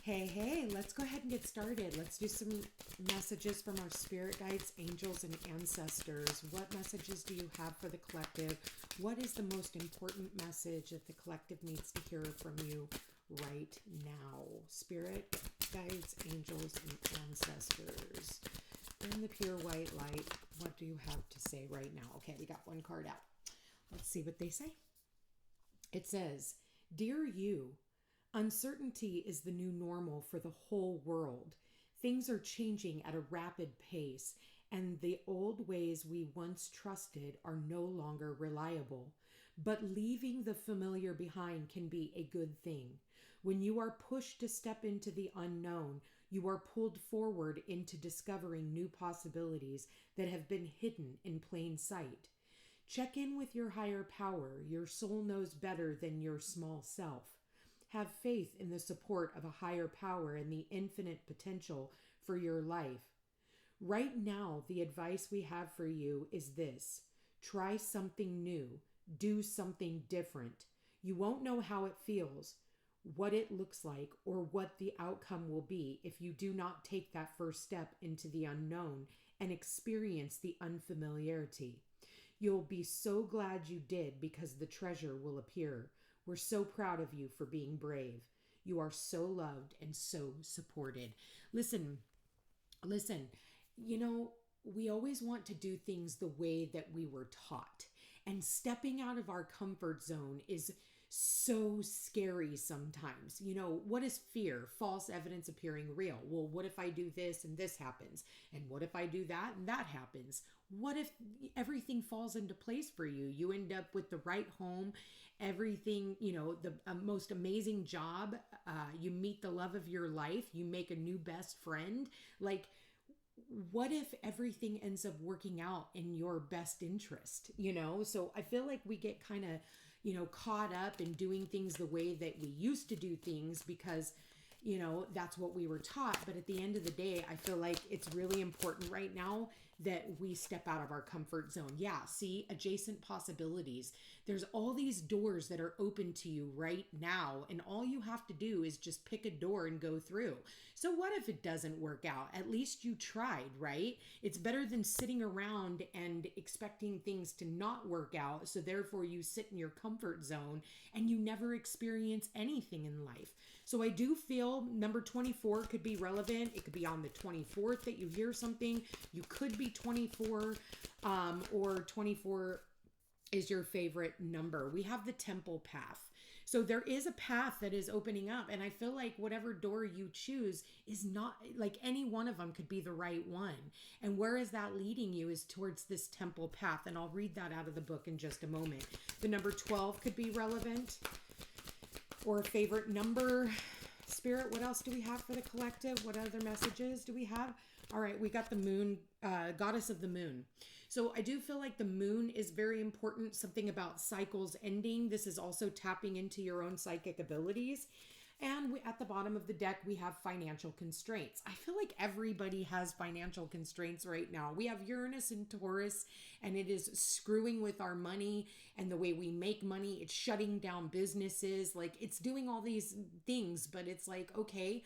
Hey, let's go ahead and get started. Let's do some messages from our spirit guides, angels, and ancestors. What messages do you have for the collective? What is the most important message that the collective needs to hear from you right now? Spirit guides, angels, and ancestors. In the pure white light, what do you have to say right now? Okay, we got one card out. Let's see what they say. It says, "Dear you, uncertainty is the new normal for the whole world. Things are changing at a rapid pace, and the old ways we once trusted are no longer reliable. But leaving the familiar behind can be a good thing. When you are pushed to step into the unknown, you are pulled forward into discovering new possibilities that have been hidden in plain sight. Check in with your higher power. Your soul knows better than your small self. Have faith in the support of a higher power and the infinite potential for your life. Right now, the advice we have for you is this: try something new, do something different. You won't know how it feels, what it looks like, or what the outcome will be if you do not take that first step into the unknown and experience the unfamiliarity. You'll be so glad you did because the treasure will appear. We're so proud of you for being brave. You are so loved and so supported." Listen, we always want to do things the way that we were taught. And stepping out of our comfort zone is so scary sometimes. What is fear? False evidence appearing real. Well, what if I do this and this happens? And what if I do that and that happens? What if everything falls into place for you? You end up with the right home, everything, the most amazing job. You meet the love of your life. You make a new best friend. What if everything ends up working out in your best interest? So I feel like we get kind of, caught up in doing things the way that we used to do things because, that's what we were taught. But at the end of the day, I feel like it's really important right now that we step out of our comfort zone. Yeah, see, adjacent possibilities. There's all these doors that are open to you right now, and all you have to do is just pick a door and go through. So what if it doesn't work out? At least you tried, right? It's better than sitting around and expecting things to not work out, so therefore you sit in your comfort zone and you never experience anything in life. So I do feel number 24 could be relevant. It could be on the 24th that you hear something. You could be 24 or 24 is your favorite number. We have the temple path. So there is a path that is opening up. And I feel like whatever door you choose is not like any one of them could be the right one. And where is that leading you is towards this temple path. And I'll read that out of the book in just a moment. The number 12 could be relevant or a favorite number. Spirit, what else do we have for the collective? What other messages do we have? All right, we got the moon, goddess of the moon. So I do feel like the moon is very important, something about cycles ending. This is also tapping into your own psychic abilities. And at the bottom of the deck, we have financial constraints. I feel like everybody has financial constraints right now. We have Uranus and Taurus, and it is screwing with our money and the way we make money. It's shutting down businesses. It's doing all these things, but it's like, okay,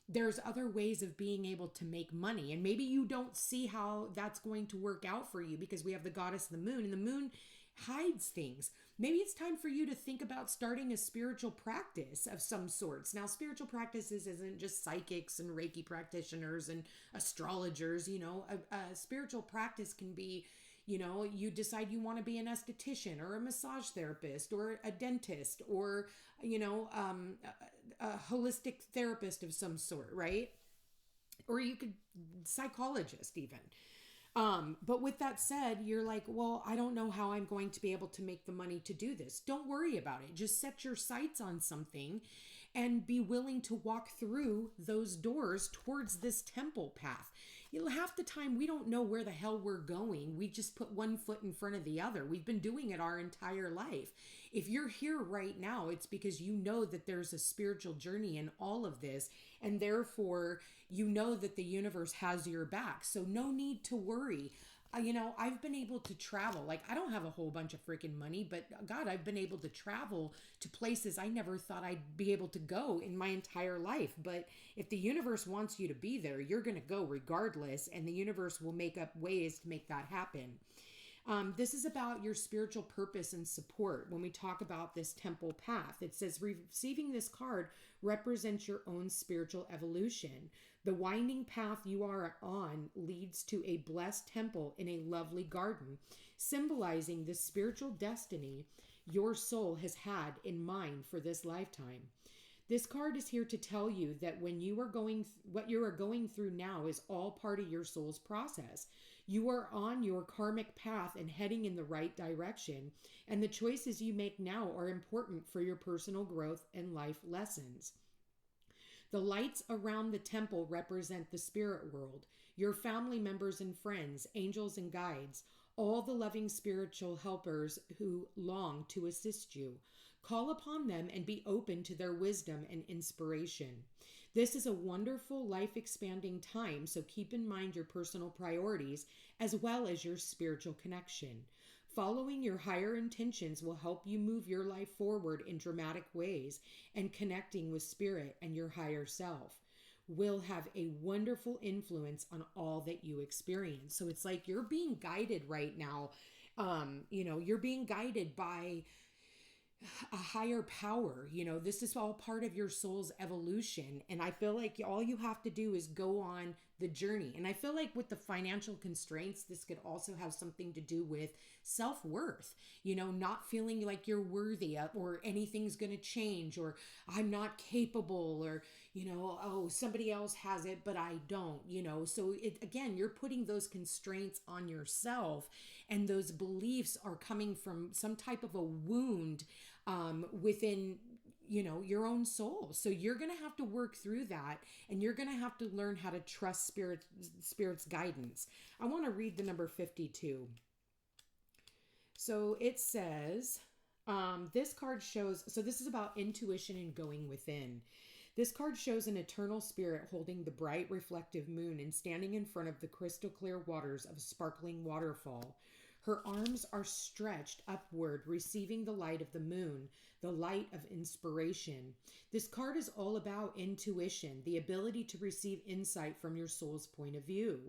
there's other ways of being able to make money. And maybe you don't see how that's going to work out for you because we have the goddess of the moon, and the moon hides things. Maybe it's time for you to think about starting a spiritual practice of some sorts. Now, spiritual practices isn't just psychics and Reiki practitioners and astrologers. A spiritual practice can be, you decide you want to be an esthetician or a massage therapist or a dentist or, a holistic therapist of some sort, right? Or you could psychologist even. But with that said, you're like, well, I don't know how I'm going to be able to make the money to do this. Don't worry about it. Just set your sights on something and be willing to walk through those doors towards this temple path. Half the time we don't know where the hell we're going. We just put one foot in front of the other. We've been doing it our entire life. If you're here right now, it's because you know that there's a spiritual journey in all of this, and therefore you know that the universe has your back. So no need to worry. I've been able to travel. Like, I don't have a whole bunch of freaking money, but God, I've been able to travel to places I never thought I'd be able to go in my entire life. But if the universe wants you to be there, you're going to go regardless, and the universe will make up ways to make that happen. This is about your spiritual purpose and support. When we talk about this temple path, it says receiving this card represents your own spiritual evolution. The winding path you are on leads to a blessed temple in a lovely garden, symbolizing the spiritual destiny your soul has had in mind for this lifetime. This card is here to tell you that what you are going through now is all part of your soul's process. You are on your karmic path and heading in the right direction, and the choices you make now are important for your personal growth and life lessons. The lights around the temple represent the spirit world, your family members and friends, angels and guides, all the loving spiritual helpers who long to assist you. Call upon them and be open to their wisdom and inspiration. This is a wonderful, life-expanding time, so keep in mind your personal priorities as well as your spiritual connection. Following your higher intentions will help you move your life forward in dramatic ways, and connecting with spirit and your higher self will have a wonderful influence on all that you experience. So it's like you're being guided right now. You're being guided by a higher power. This is all part of your soul's evolution, and I feel like all you have to do is go on the journey. And I feel like with the financial constraints, this could also have something to do with self-worth, not feeling like you're worthy or anything's going to change, or I'm not capable, or oh, somebody else has it but I don't. So again, you're putting those constraints on yourself, and those beliefs are coming from some type of a wound within your own soul. So you're going to have to work through that, and you're going to have to learn how to trust spirit's guidance. I want to read the number 52. So it says, this card shows, so this is about intuition and going within. This card shows an eternal spirit holding the bright reflective moon and standing in front of the crystal clear waters of a sparkling waterfall. Her arms are stretched upward, receiving the light of the moon, the light of inspiration. This card is all about intuition, the ability to receive insight from your soul's point of view.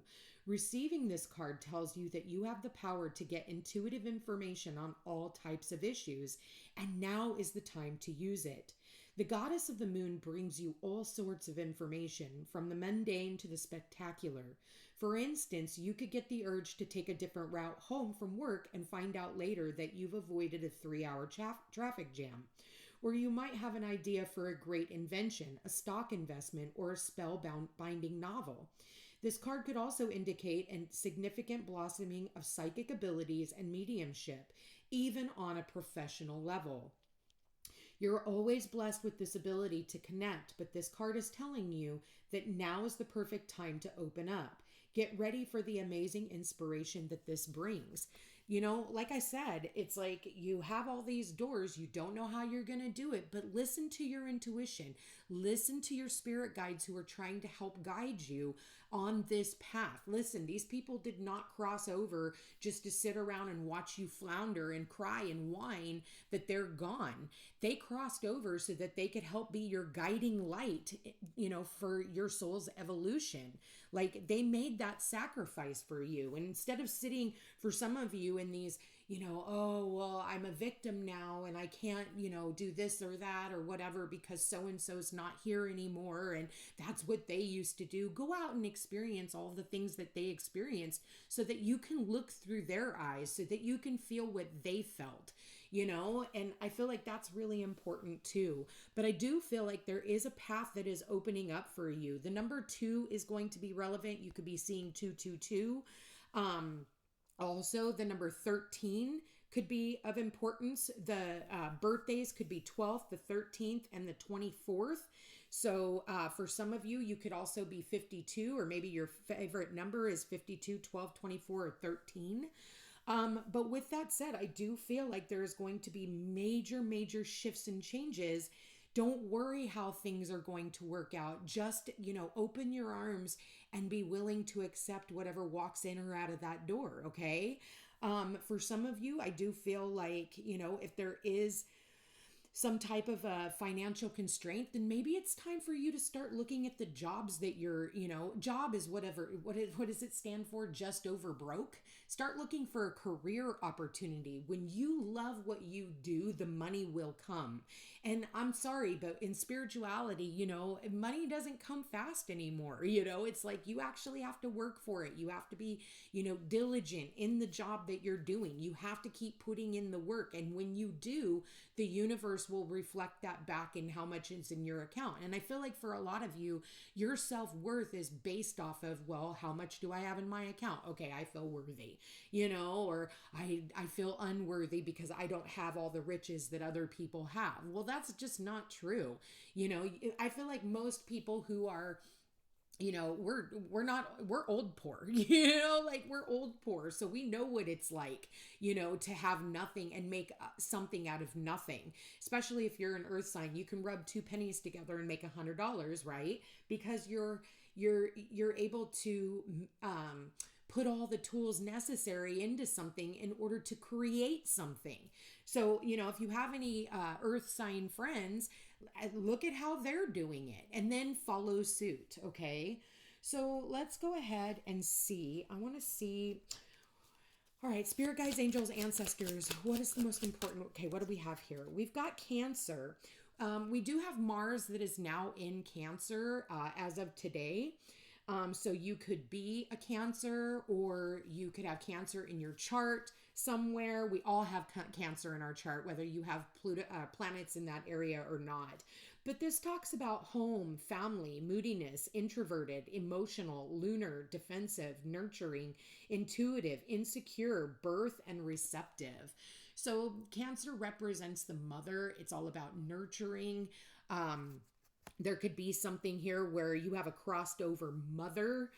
Receiving this card tells you that you have the power to get intuitive information on all types of issues, and now is the time to use it. The goddess of the moon brings you all sorts of information, from the mundane to the spectacular. For instance, you could get the urge to take a different route home from work and find out later that you've avoided a 3-hour traffic jam. Or you might have an idea for a great invention, a stock investment, or a spellbinding novel. This card could also indicate a significant blossoming of psychic abilities and mediumship, even on a professional level. You're always blessed with this ability to connect, but this card is telling you that now is the perfect time to open up. Get ready for the amazing inspiration that this brings. Like I said, it's like you have all these doors. You don't know how you're going to do it, but listen to your intuition. Listen to your spirit guides who are trying to help guide you on this path. Listen, these people did not cross over just to sit around and watch you flounder and cry and whine that they're gone. They crossed over so that they could help be your guiding light, for your soul's evolution. Like, they made that sacrifice for you. And instead of sitting, for some of you, in these, oh, well, I'm a victim now and I can't, do this or that or whatever because so-and-so's not here anymore and that's what they used to do. Go out and experience all the things that they experienced so that you can look through their eyes, so that you can feel what they felt. And I feel like that's really important too. But I do feel like there is a path that is opening up for you. The number 2 is going to be relevant. You could be seeing 222. Also, the number 13 could be of importance. The birthdays could be 12th, the 13th, and the 24th. So for some of you, you could also be 52, or maybe your favorite number is 52, 12, 24, or 13. But with that said, I do feel like there is going to be major shifts and changes Don't worry how things are going to work out. Just, open your arms and be willing to accept whatever walks in or out of that door, okay? For some of you, I do feel like, if there is some type of a financial constraint, then maybe it's time for you to start looking at the jobs that job is whatever, what does it stand for? Just over broke. Start looking for a career opportunity. When you love what you do, the money will come. And I'm sorry, but in spirituality, money doesn't come fast anymore. It's like you actually have to work for it. You have to be, diligent in the job that you're doing. You have to keep putting in the work. And when you do, the universe will reflect that back in how much is in your account. And I feel like for a lot of you, your self-worth is based off of, well, how much do I have in my account? Okay, I feel worthy, or I feel unworthy because I don't have all the riches that other people have. Well, that's just not true. I feel like most people who are we're old poor, we're old poor. So we know what it's like, to have nothing and make something out of nothing. Especially if you're an earth sign, you can rub 2 pennies together and make $100, right? Because you're able to, put all the tools necessary into something in order to create something. So, if you have any earth sign friends, look at how they're doing it and then follow suit, okay? So let's go ahead and see. I want to see. All right, spirit guides, angels, ancestors. What is the most important? Okay, what do we have here? We've got Cancer. We do have Mars that is now in Cancer as of today. So you could be a Cancer, or you could have Cancer in your chart somewhere. We all have Cancer in our chart, whether you have planets in that area or not. But this talks about home, family, moodiness, introverted, emotional, lunar, defensive, nurturing, intuitive, insecure, birth, and receptive. So Cancer represents the mother. It's all about nurturing. There could be something here where you have a crossed over mother.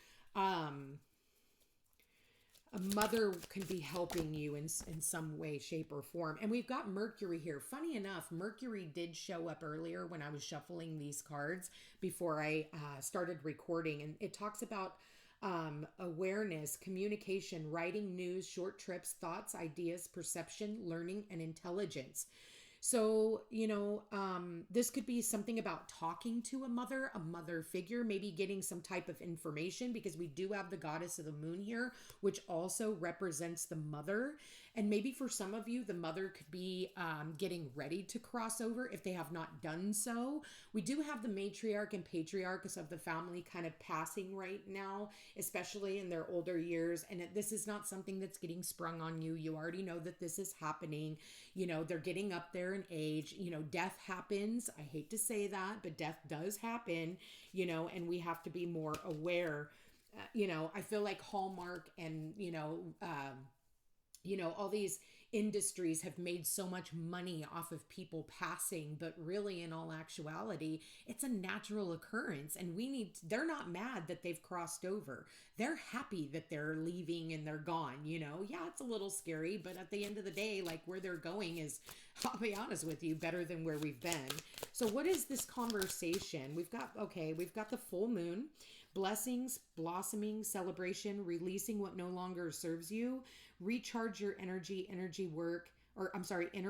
A mother can be helping you in some way, shape, or form. And we've got Mercury here. Funny enough, Mercury did show up earlier when I was shuffling these cards before I started recording. And it talks about awareness, communication, writing news, short trips, thoughts, ideas, perception, learning, and intelligence. So, this could be something about talking to a mother figure, maybe getting some type of information, because we do have the goddess of the moon here, which also represents the mother. And maybe for some of you, the mother could be getting ready to cross over if they have not done so. We do have the matriarch and patriarchs of the family kind of passing right now, especially in their older years. And this is not something that's getting sprung on you. You already know that this is happening. They're getting up there in age. Death happens. I hate to say that, but death does happen, and we have to be more aware. I feel like Hallmark and, all these industries have made so much money off of people passing, but really in all actuality, it's a natural occurrence. And they're not mad that they've crossed over. They're happy that they're leaving and they're gone, Yeah, it's a little scary, but at the end of the day, like, where they're going is, I'll be honest with you, better than where we've been. So what is this conversation? We've got the full moon. Blessings, blossoming, celebration, releasing what no longer serves you, recharge your inner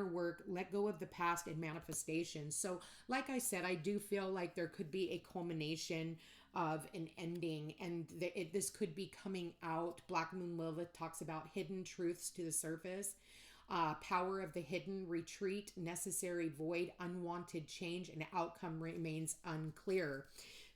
work, let go of the past, and manifestation. So like I said, I do feel like there could be a culmination of an ending, and this could be coming out. Black Moon Lilith talks about hidden truths to the surface. Power of the hidden, retreat, necessary void, unwanted change, and outcome remains unclear.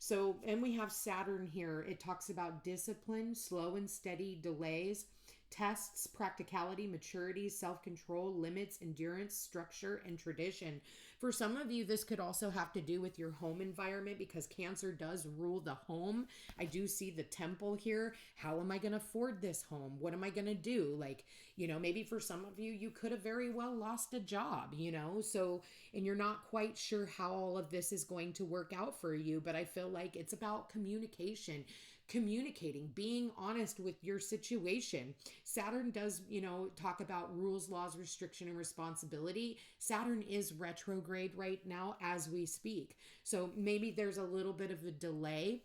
So, and we have Saturn here. It talks about discipline, slow and steady delays, tests, practicality, maturity, self-control, limits, endurance, structure, and tradition. For some of you, this could also have to do with your home environment, because Cancer does rule the home. I do see the temple here. How am I going to afford this home? What am I going to do? Maybe for some of you, you could have very well lost a job, so, and you're not quite sure how all of this is going to work out for you. But I feel like it's about communication. communicating, being honest with your situation. Saturn does, talk about rules, laws, restriction, and responsibility. Saturn is retrograde right now as we speak. So maybe there's a little bit of a delay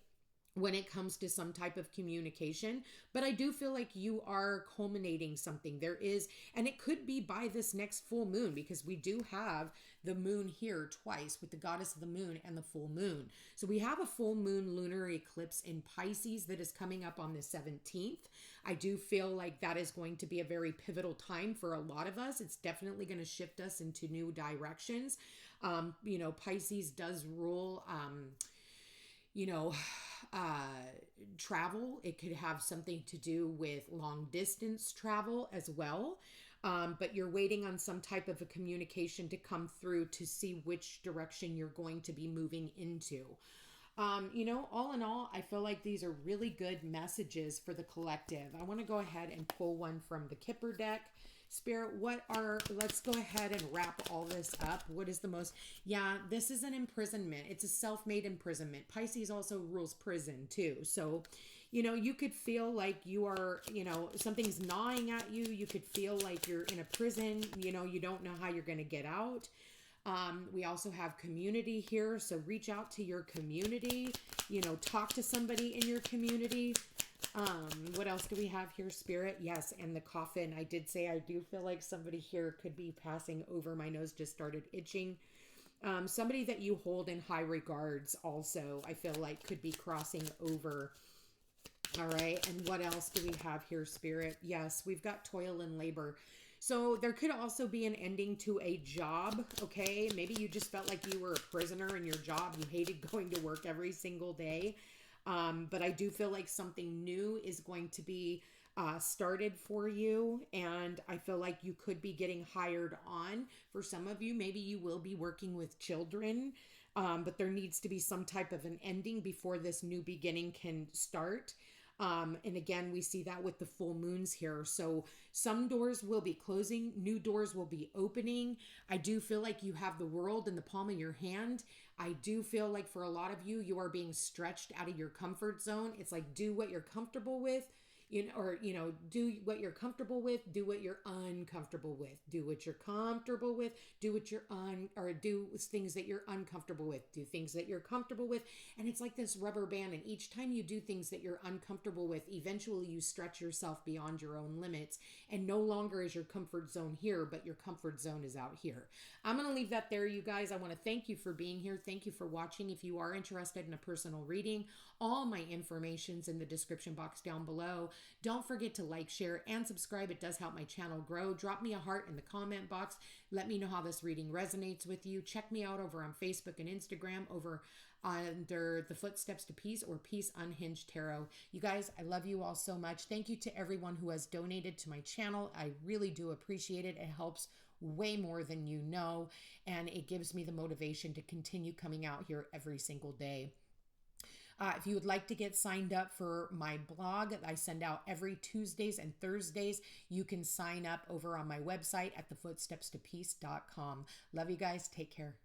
when it comes to some type of communication, but I do feel like you are culminating something. There is, and it could be by this next full moon, because we do have the moon here twice with the goddess of the moon and the full moon. So we have a full moon lunar eclipse in Pisces that is coming up on the 17th. I do feel like that is going to be a very pivotal time for a lot of us. It's definitely going to shift us into new directions. Pisces does rule, travel. It could have something to do with long distance travel as well. But you're waiting on some type of a communication to come through to see which direction you're going to be moving into. All in all, I feel like these are really good messages for the collective. I want to go ahead and pull one from the Kipper deck. Spirit, let's go ahead and wrap all this up. What is the most, this is an imprisonment. It's a self-made imprisonment. Pisces also rules prison too. So, you could feel like you are, something's gnawing at you. You could feel like you're in a prison, you don't know how you're going to get out. We also have community here. So reach out to your community, talk to somebody in your community. What else do we have here, Spirit? Yes, and the coffin. I did say I do feel like somebody here could be passing over. My nose just started itching. Somebody that you hold in high regards also, I feel like could be crossing over. All right, and what else do we have here, Spirit? Yes, we've got toil and labor. So there could also be an ending to a job, okay? Maybe you just felt like you were a prisoner in your job. You hated going to work every single day. But I do feel like something new is going to be started for you. And I feel like you could be getting hired on. For some of you, maybe you will be working with children. But there needs to be some type of an ending before this new beginning can start. And again, we see that with the full moons here. So some doors will be closing, new doors will be opening. I do feel like you have the world in the palm of your hand. I do feel like for a lot of you, you are being stretched out of your comfort zone. It's like, do what you're comfortable with. Do what you're comfortable with, do what you're uncomfortable with, do what you're comfortable with, do what you're do things that you're uncomfortable with, do things that you're comfortable with. And it's like this rubber band. And each time you do things that you're uncomfortable with, eventually you stretch yourself beyond your own limits. And no longer is your comfort zone here, but your comfort zone is out here. I'm going to leave that there, you guys. I want to thank you for being here. Thank you for watching. If you are interested in a personal reading, all my information's in the description box down below. Don't forget to like, share, and subscribe. It does help my channel grow. Drop me a heart in the comment box. Let me know how this reading resonates with you. Check me out over on Facebook and Instagram over under the Footsteps to Peace or Peace Unhinged Tarot. You guys, I love you all so much. Thank you to everyone who has donated to my channel. I really do appreciate it. It helps way more than you know, and it gives me the motivation to continue coming out here every single day. If you would like to get signed up for my blog that I send out every Tuesdays and Thursdays, you can sign up over on my website at thefootstepstopeace.com. Love you guys. Take care.